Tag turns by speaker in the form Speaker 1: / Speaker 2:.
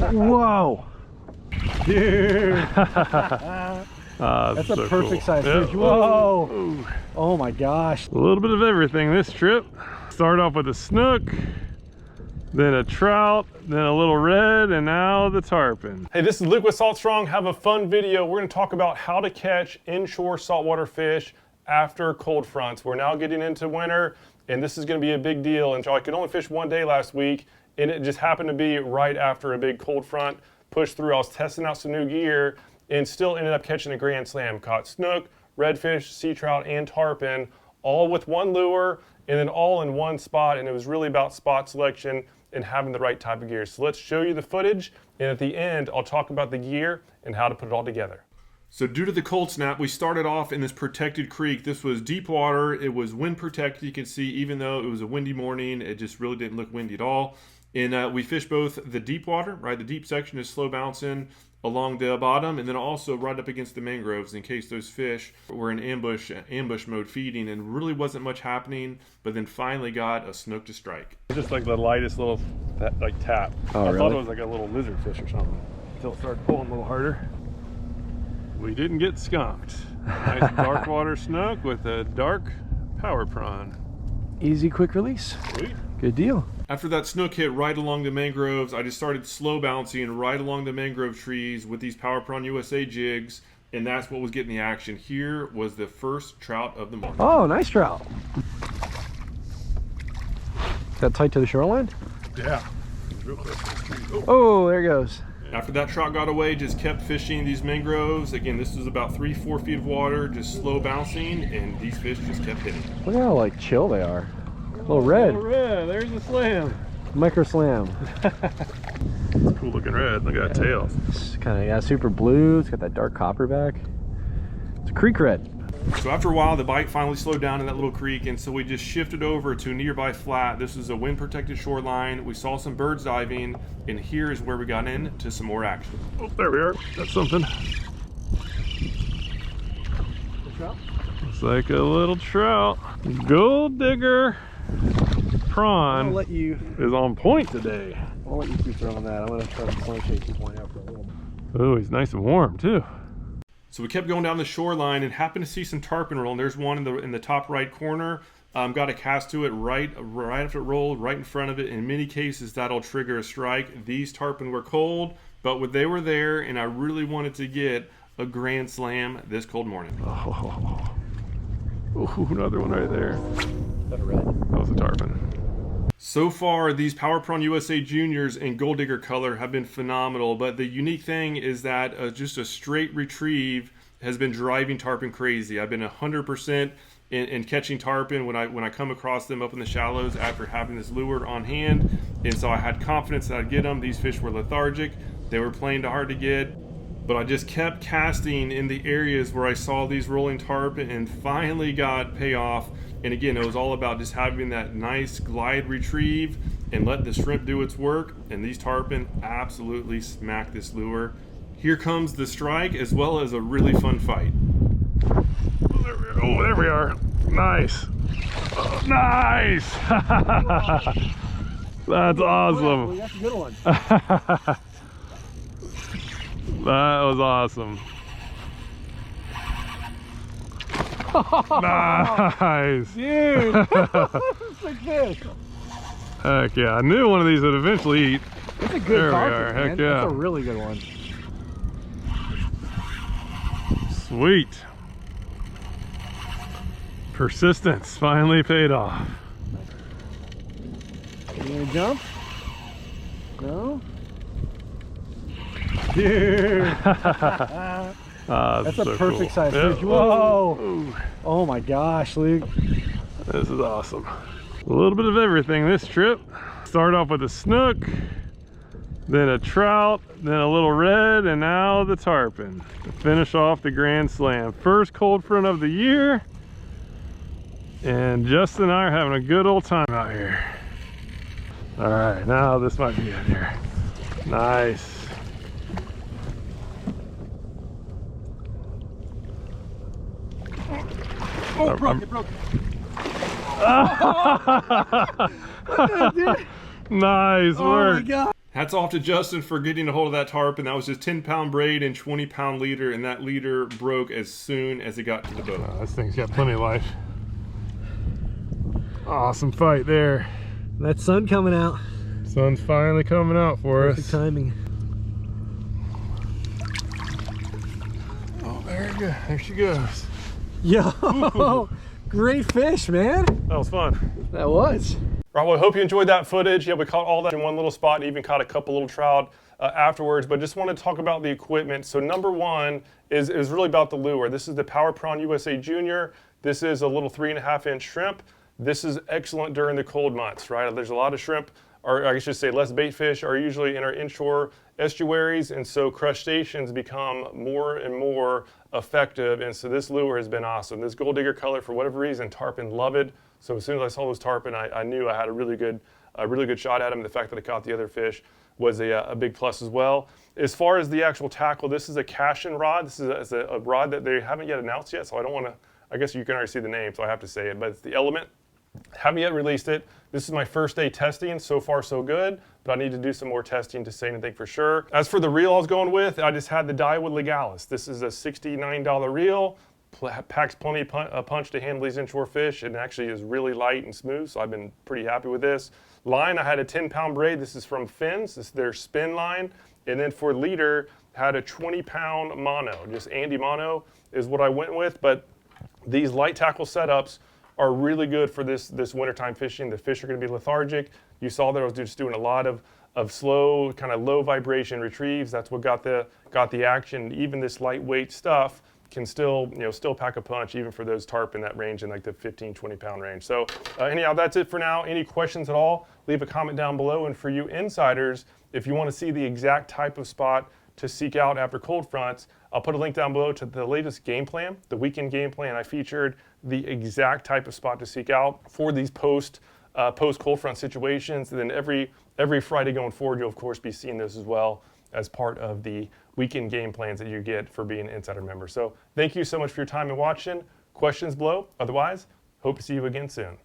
Speaker 1: Whoa. Dude. That's a
Speaker 2: so
Speaker 1: perfect
Speaker 2: cool.
Speaker 1: size
Speaker 2: Yep.
Speaker 1: fish. Whoa.
Speaker 2: Ooh.
Speaker 1: Oh my gosh.
Speaker 2: A little bit of everything this trip. Start off with a snook, then a trout, then a little red, and now the tarpon. Hey, this is Luke with Salt Strong. Have a fun video. We're gonna talk about how to catch inshore saltwater fish after cold fronts. We're now getting into winter, and this is gonna be a big deal. And so I could only fish one day last week, and it just happened to be right after a big cold front pushed through. I was testing out some new gear and still ended up catching a grand slam. Caught snook, redfish, sea trout, and tarpon, all with one lure, and then all in one spot. And it was really about spot selection and having the right type of gear. So let's show you the footage, and at the end, I'll talk about the gear and how to put it all together. So due to the cold snap, we started off in this protected creek. This was deep water. It was wind protected. You can see, even though it was a windy morning, it just really didn't look windy at all. And we fished both the deep water, right? The deep section is slow bouncing along the bottom, and then also right up against the mangroves in case those fish were in ambush mode feeding, and really wasn't much happening, but then finally got a snook to strike. Just like the lightest little like tap.
Speaker 1: Oh,
Speaker 2: I
Speaker 1: really?
Speaker 2: thought it was like a little lizard fish or something until it started pulling a little harder. We didn't get skunked. Nice dark water snook with a dark power prawn.
Speaker 1: Easy, quick release.
Speaker 2: Sweet.
Speaker 1: Good deal.
Speaker 2: After that snook hit right along the mangroves, I just started slow bouncing right along the mangrove trees with these Power Prawn USA jigs, and that's what was getting the action. Here was the first trout of the morning.
Speaker 1: Oh, nice trout. That tight to the shoreline?
Speaker 2: Yeah.
Speaker 1: Oh, there it goes.
Speaker 2: After that trout got away, just kept fishing these mangroves. Again, this was about 3-4 feet of water, just slow bouncing, and these fish just kept hitting.
Speaker 1: Look at how like chill they are. A little red.
Speaker 2: Oh, red. There's the slam.
Speaker 1: Micro slam.
Speaker 2: It's a cool looking red. Look at that tail.
Speaker 1: It's kind of, yeah, super blue. It's got that dark copper back. It's a creek red.
Speaker 2: So after a while, the bite finally slowed down in that little creek, and so we just shifted over to a nearby flat. This is a wind protected shoreline. We saw some birds diving, and here is where we got into some more action. Oh, there we are. That's something. Looks like a little trout. Gold digger prawn
Speaker 1: I'll let you.
Speaker 2: is on point today.
Speaker 1: I'll let you keep throwing that. I'm gonna try to sunshade this one out for a little bit.
Speaker 2: Oh, he's nice and warm too. So we kept going down the shoreline and happened to see some tarpon roll, and there's one in the top right corner. Got a cast to it right after it rolled, right in front of it. In many cases, that'll trigger a strike. These tarpon were cold, but they were there, and I really wanted to get a grand slam this cold morning. Oh, another one right there.
Speaker 1: That a red?
Speaker 2: That was a tarpon. So far, these Power Prawn USA Juniors in Gold Digger color have been phenomenal, but the unique thing is that just a straight retrieve has been driving tarpon crazy. I've been 100% in catching tarpon when I come across them up in the shallows after having this lure on hand, and so I had confidence that I'd get them. These fish were lethargic. They were playing hard to get, but I just kept casting in the areas where I saw these rolling tarpon and finally got payoff. And again, it was all about just having that nice glide retrieve and let the shrimp do its work. And these tarpon absolutely smacked this lure. Here comes the strike, as well as a really fun fight. Oh, there we are. Nice. Oh, nice. That's awesome.
Speaker 1: We got some good ones.
Speaker 2: That was awesome. Nice.
Speaker 1: Dude. Big fish.
Speaker 2: Heck yeah. I knew one of these would eventually eat.
Speaker 1: That's a good
Speaker 2: There we
Speaker 1: tarpon,
Speaker 2: are.
Speaker 1: man.
Speaker 2: Heck yeah.
Speaker 1: That's a really good one.
Speaker 2: Sweet. Persistence finally paid off.
Speaker 1: You gonna jump? No? Dude. That's a
Speaker 2: so
Speaker 1: perfect
Speaker 2: cool.
Speaker 1: size
Speaker 2: Yep.
Speaker 1: fish. Whoa.
Speaker 2: Ooh.
Speaker 1: Oh my gosh, Luke.
Speaker 2: This is awesome. A little bit of everything this trip. Start off with a snook, then a trout, then a little red, and now the tarpon to finish off the grand slam. First cold front of the year, and Justin and I are having a good old time out here. All right, now this might be it here. Nice.
Speaker 1: Oh, broke it, broke it.
Speaker 2: Nice
Speaker 1: Oh
Speaker 2: work.
Speaker 1: my God.
Speaker 2: Hats off to Justin for getting a hold of that tarpon. That was just 10-pound braid and 20-pound leader, and that leader broke as soon as it got to the boat. This thing's got plenty of life. Awesome fight there.
Speaker 1: That sun coming out.
Speaker 2: Sun's finally coming out for us.
Speaker 1: Perfect timing.
Speaker 2: Oh, there you go. There she goes.
Speaker 1: Yo, great fish, man.
Speaker 2: That was fun.
Speaker 1: That was.
Speaker 2: Right, well, I hope you enjoyed that footage. Yeah, we caught all that in one little spot and even caught a couple little trout afterwards, but just wanted to talk about the equipment. So number one is really about the lure. This is the Power Prawn USA Junior. This is a little 3.5-inch shrimp. This is excellent during the cold months, right? There's a lot of shrimp, or I should say less bait fish, are usually in our inshore estuaries, and so crustaceans become more and more effective, and so this lure has been awesome. This gold digger color, for whatever reason, tarpon love it. So as soon as I saw those tarpon, I knew I had a really good shot at them. The fact that I caught the other fish was a big plus as well. As far as the actual tackle, this is a Cashin rod. This is a rod that they haven't yet announced yet, so I don't want to, I guess you can already see the name, so I have to say it, but it's the Element. Haven't yet released it. This is my first day testing. So far, so good, but I need to do some more testing to say anything for sure. As for the reel I was going with, I just had the Daiwa Legalis. This is a $69 reel. Packs plenty of punch to handle these inshore fish, and actually is really light and smooth, so I've been pretty happy with this. Line, I had a 10-pound braid. This is from Fins. This is their spin line. And then for leader, had a 20-pound mono. Just Andy mono is what I went with, but these light tackle setups are really good for this wintertime fishing. The fish are going to be lethargic. You saw that I was just doing a lot of slow, kind of low vibration retrieves. That's what got the action. Even this lightweight stuff can still pack a punch, even for those tarp in that range, in like the 15-20 pound range. So anyhow, that's it for now. Any questions at all, leave a comment down below. And for you insiders, if you want to see the exact type of spot to seek out after cold fronts, I'll put a link down below to the latest game plan, the weekend game plan. I featured the exact type of spot to seek out for these post cold front situations. And then every Friday going forward, you'll of course be seeing this as well as part of the weekend game plans that you get for being an insider member. So thank you so much for your time and watching. Questions below. Otherwise, hope to see you again soon.